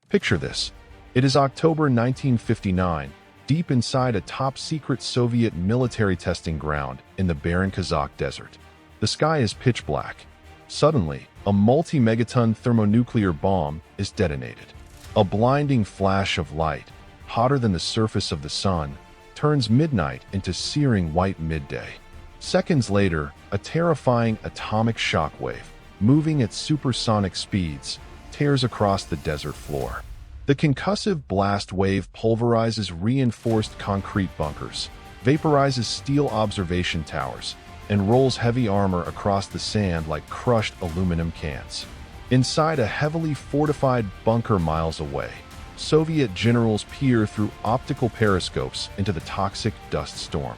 Picture this. It is October 1959, deep inside a top-secret Soviet military testing ground in the barren Kazakh desert. The sky is pitch black. Suddenly, a multi-megaton thermonuclear bomb is detonated. A blinding flash of light, hotter than the surface of the sun, turns midnight into searing white midday. Seconds later, a terrifying atomic shockwave, moving at supersonic speeds, tears across the desert floor. The concussive blast wave pulverizes reinforced concrete bunkers, vaporizes steel observation towers, and rolls heavy armor across the sand like crushed aluminum cans. Inside a heavily fortified bunker miles away, Soviet generals peer through optical periscopes into the toxic dust storm.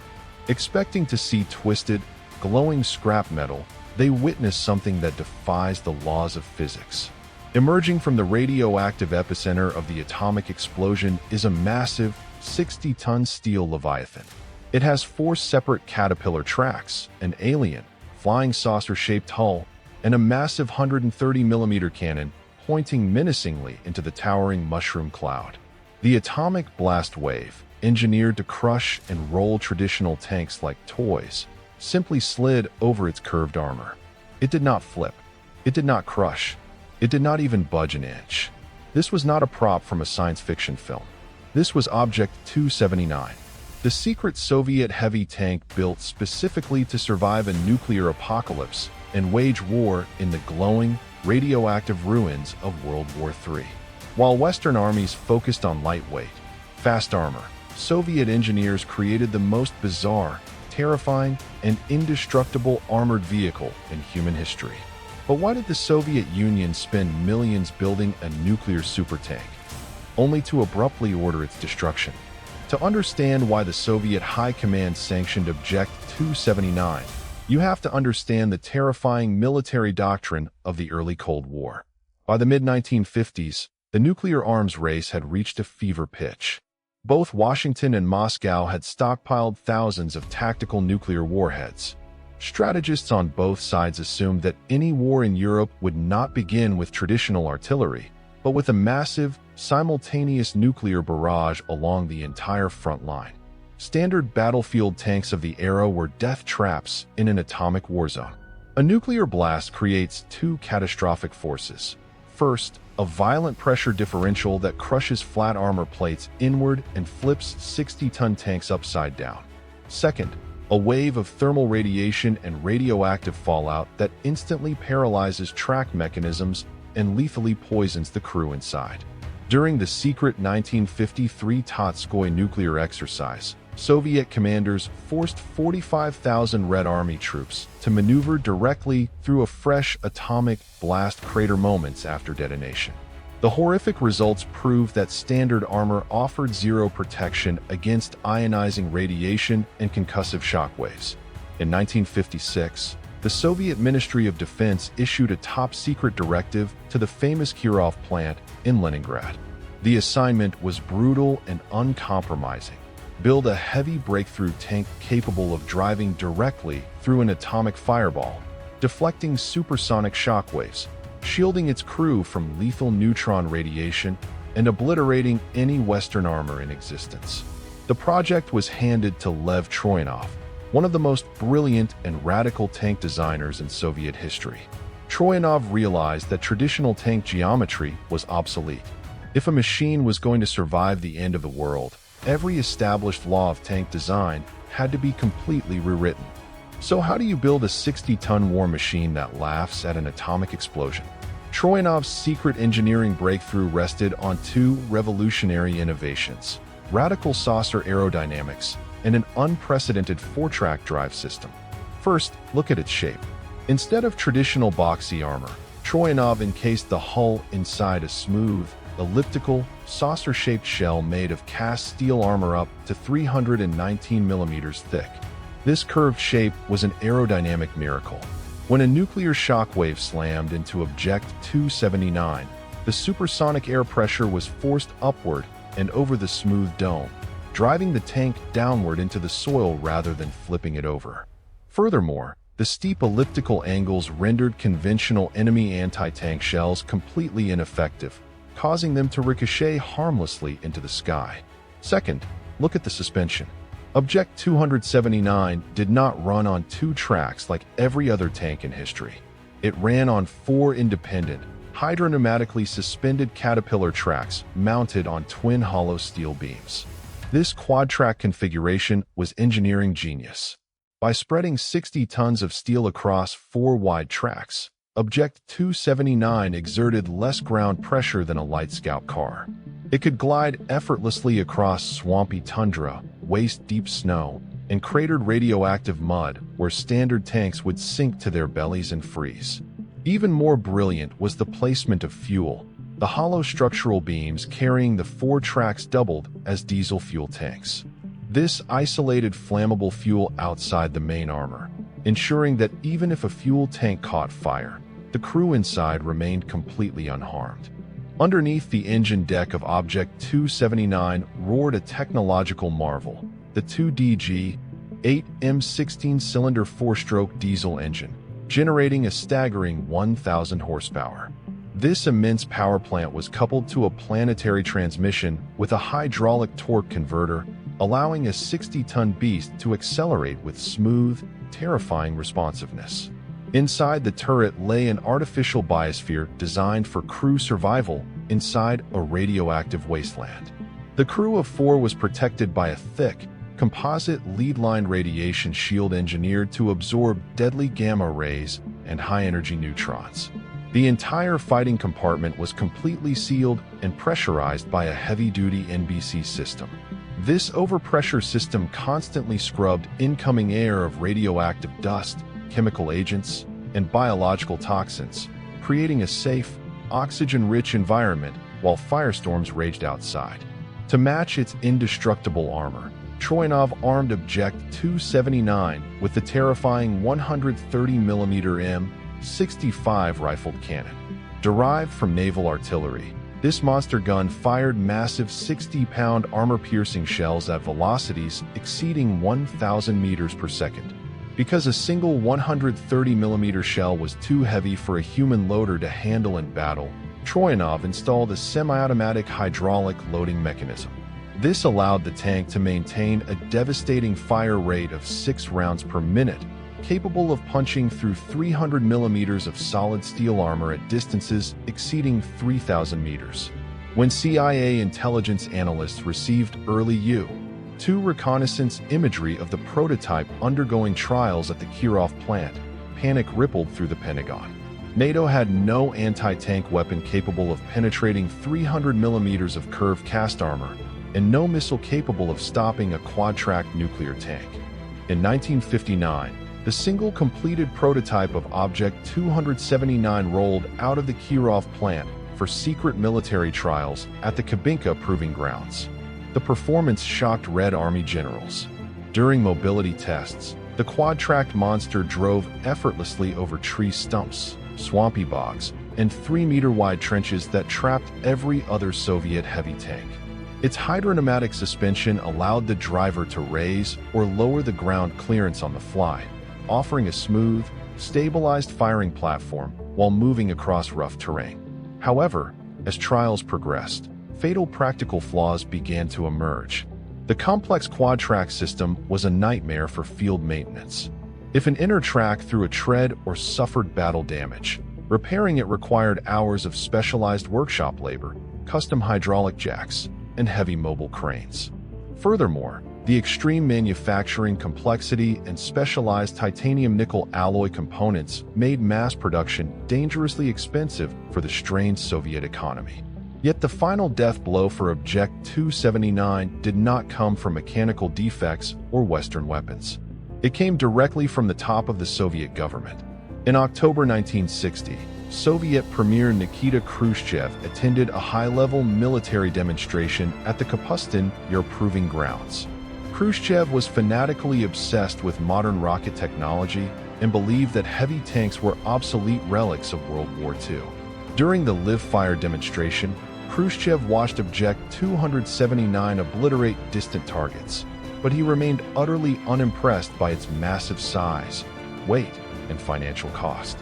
Expecting to see twisted, glowing scrap metal, they witness something that defies the laws of physics. Emerging from the radioactive epicenter of the atomic explosion is a massive, 60-ton steel leviathan. It has 4 separate caterpillar tracks, an alien, flying saucer-shaped hull, and a massive 130mm cannon pointing menacingly into the towering mushroom cloud. The atomic blast wave, engineered to crush and roll traditional tanks like toys, simply slid over its curved armor. It did not flip. It did not crush. It did not even budge an inch. This was not a prop from a science fiction film. This was Object 279, the secret Soviet heavy tank built specifically to survive a nuclear apocalypse and wage war in the glowing, radioactive ruins of World War III. While Western armies focused on lightweight, fast armor, Soviet engineers created the most bizarre, terrifying, and indestructible armored vehicle in human history. But why did the Soviet Union spend millions building a nuclear supertank, only to abruptly order its destruction? To understand why the Soviet High Command sanctioned Object 279, you have to understand the terrifying military doctrine of the early Cold War. By the mid-1950s, the nuclear arms race had reached a fever pitch. Both Washington and Moscow had stockpiled thousands of tactical nuclear warheads. Strategists on both sides assumed that any war in Europe would not begin with traditional artillery, but with a massive, simultaneous nuclear barrage along the entire front line. Standard battlefield tanks of the era were death traps in an atomic war zone. A nuclear blast creates 2 catastrophic forces. First, a violent pressure differential that crushes flat armor plates inward and flips 60-ton tanks upside down. Second, a wave of thermal radiation and radioactive fallout that instantly paralyzes track mechanisms and lethally poisons the crew inside. During the secret 1953 Tatskoy nuclear exercise, Soviet commanders forced 45,000 Red Army troops to maneuver directly through a fresh atomic blast crater moments after detonation. The horrific results proved that standard armor offered zero protection against ionizing radiation and concussive shockwaves. In 1956, the Soviet Ministry of Defense issued a top-secret directive to the famous Kirov plant in Leningrad. The assignment was brutal and uncompromising. Build a heavy breakthrough tank capable of driving directly through an atomic fireball, deflecting supersonic shockwaves, shielding its crew from lethal neutron radiation, and obliterating any Western armor in existence. The project was handed to Lev Troyanov, one of the most brilliant and radical tank designers in Soviet history. Troyanov realized that traditional tank geometry was obsolete. If a machine was going to survive the end of the world, every established law of tank design had to be completely rewritten. So how do you build a 60-ton war machine that laughs at an atomic explosion? Troyanov's secret engineering breakthrough rested on 2 revolutionary innovations: radical saucer aerodynamics and an unprecedented 4-track drive system. First, look at its shape. Instead of traditional boxy armor, Troyanov encased the hull inside a smooth, elliptical, saucer-shaped shell made of cast steel armor up to 319mm thick. This curved shape was an aerodynamic miracle. When a nuclear shockwave slammed into Object 279, the supersonic air pressure was forced upward and over the smooth dome, driving the tank downward into the soil rather than flipping it over. Furthermore, the steep elliptical angles rendered conventional enemy anti-tank shells completely ineffective, causing them to ricochet harmlessly into the sky. Second, look at the suspension. Object 279 did not run on two tracks like every other tank in history. It ran on four independent, hydropneumatically suspended caterpillar tracks mounted on twin hollow steel beams. This quad-track configuration was engineering genius. By spreading 60 tons of steel across four wide tracks, Object 279 exerted less ground pressure than a light scout car. It could glide effortlessly across swampy tundra, waist-deep snow, and cratered radioactive mud where standard tanks would sink to their bellies and freeze. Even more brilliant was the placement of fuel. The hollow structural beams carrying the four tracks doubled as diesel fuel tanks. This isolated flammable fuel outside the main armor, ensuring that even if a fuel tank caught fire, the crew inside remained completely unharmed. Underneath the engine deck of Object 279 roared a technological marvel, the 2DG 8M16-cylinder four-stroke diesel engine, generating a staggering 1,000 horsepower. This immense power plant was coupled to a planetary transmission with a hydraulic torque converter, allowing a 60-ton beast to accelerate with smooth, terrifying responsiveness. Inside the turret lay an artificial biosphere designed for crew survival inside a radioactive wasteland. The crew of four was protected by a thick, composite lead-lined radiation shield engineered to absorb deadly gamma rays and high-energy neutrons. The entire fighting compartment was completely sealed and pressurized by a heavy-duty NBC system. This overpressure system constantly scrubbed incoming air of radioactive dust, chemical agents, and biological toxins, creating a safe, oxygen-rich environment while firestorms raged outside. To match its indestructible armor, Troyanov armed Object 279 with the terrifying 130mm M65 rifled cannon. Derived from naval artillery, this monster gun fired massive 60-pound armor-piercing shells at velocities exceeding 1,000 meters per second. Because a single 130mm shell was too heavy for a human loader to handle in battle, Troyanov installed a semi-automatic hydraulic loading mechanism. This allowed the tank to maintain a devastating fire rate of 6 rounds per minute, capable of punching through 300 millimeters of solid steel armor at distances exceeding 3,000 meters. When CIA intelligence analysts received early U-2 reconnaissance imagery of the prototype undergoing trials at the Kirov plant, panic rippled through the Pentagon. NATO had no anti-tank weapon capable of penetrating 300 millimeters of curved cast armor, and no missile capable of stopping a quad-track nuclear tank. In 1959, the single completed prototype of Object 279 rolled out of the Kirov plant for secret military trials at the Kubinka Proving Grounds. The performance shocked Red Army generals. During mobility tests, the quad-tracked monster drove effortlessly over tree stumps, swampy bogs, and 3-meter-wide trenches that trapped every other Soviet heavy tank. Its hydropneumatic suspension allowed the driver to raise or lower the ground clearance on the fly, offering a smooth, stabilized firing platform while moving across rough terrain. However, as trials progressed, fatal practical flaws began to emerge. The complex quad-track system was a nightmare for field maintenance. If an inner track threw a tread or suffered battle damage, repairing it required hours of specialized workshop labor, custom hydraulic jacks, and heavy mobile cranes. Furthermore, the extreme manufacturing complexity and specialized titanium-nickel alloy components made mass production dangerously expensive for the strained Soviet economy. Yet the final death blow for Object 279 did not come from mechanical defects or Western weapons. It came directly from the top of the Soviet government. In October 1960, Soviet Premier Nikita Khrushchev attended a high-level military demonstration at the Kapustin Proving Grounds. Khrushchev was fanatically obsessed with modern rocket technology and believed that heavy tanks were obsolete relics of World War II. During the live-fire demonstration, Khrushchev watched Object 279 obliterate distant targets, but he remained utterly unimpressed by its massive size, weight, and financial cost.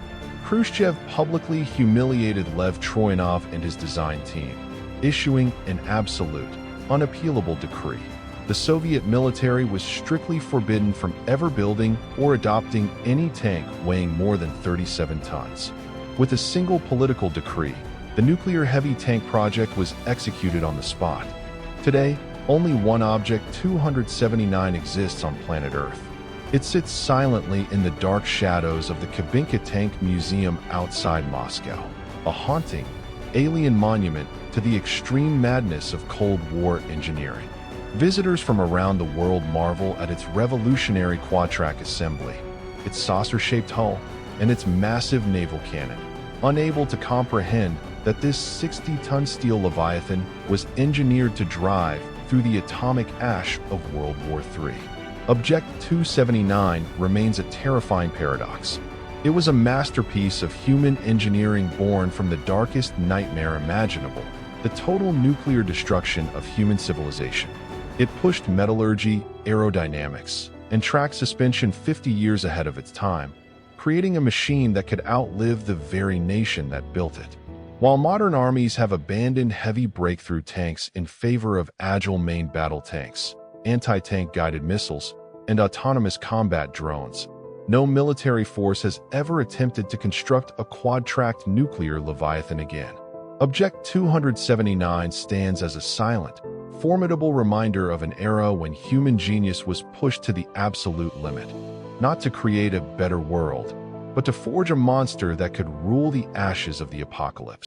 Khrushchev publicly humiliated Lev Troyanov and his design team, issuing an absolute, unappealable decree. The Soviet military was strictly forbidden from ever building or adopting any tank weighing more than 37 tons. With a single political decree, the nuclear heavy tank project was executed on the spot. Today, only one object 279 exists on planet Earth. It sits silently in the dark shadows of the Kubinka Tank Museum outside Moscow, a haunting, alien monument to the extreme madness of Cold War engineering. Visitors from around the world marvel at its revolutionary quad-track assembly, its saucer-shaped hull, and its massive naval cannon, unable to comprehend that this 60-ton steel leviathan was engineered to drive through the atomic ash of World War III. Object 279 remains a terrifying paradox. It was a masterpiece of human engineering born from the darkest nightmare imaginable, the total nuclear destruction of human civilization. It pushed metallurgy, aerodynamics, and track suspension 50 years ahead of its time, creating a machine that could outlive the very nation that built it. While modern armies have abandoned heavy breakthrough tanks in favor of agile main battle tanks, anti-tank guided missiles, and autonomous combat drones, no military force has ever attempted to construct a quad-tracked nuclear leviathan again. Object 279 stands as a silent, formidable reminder of an era when human genius was pushed to the absolute limit, not to create a better world, but to forge a monster that could rule the ashes of the apocalypse.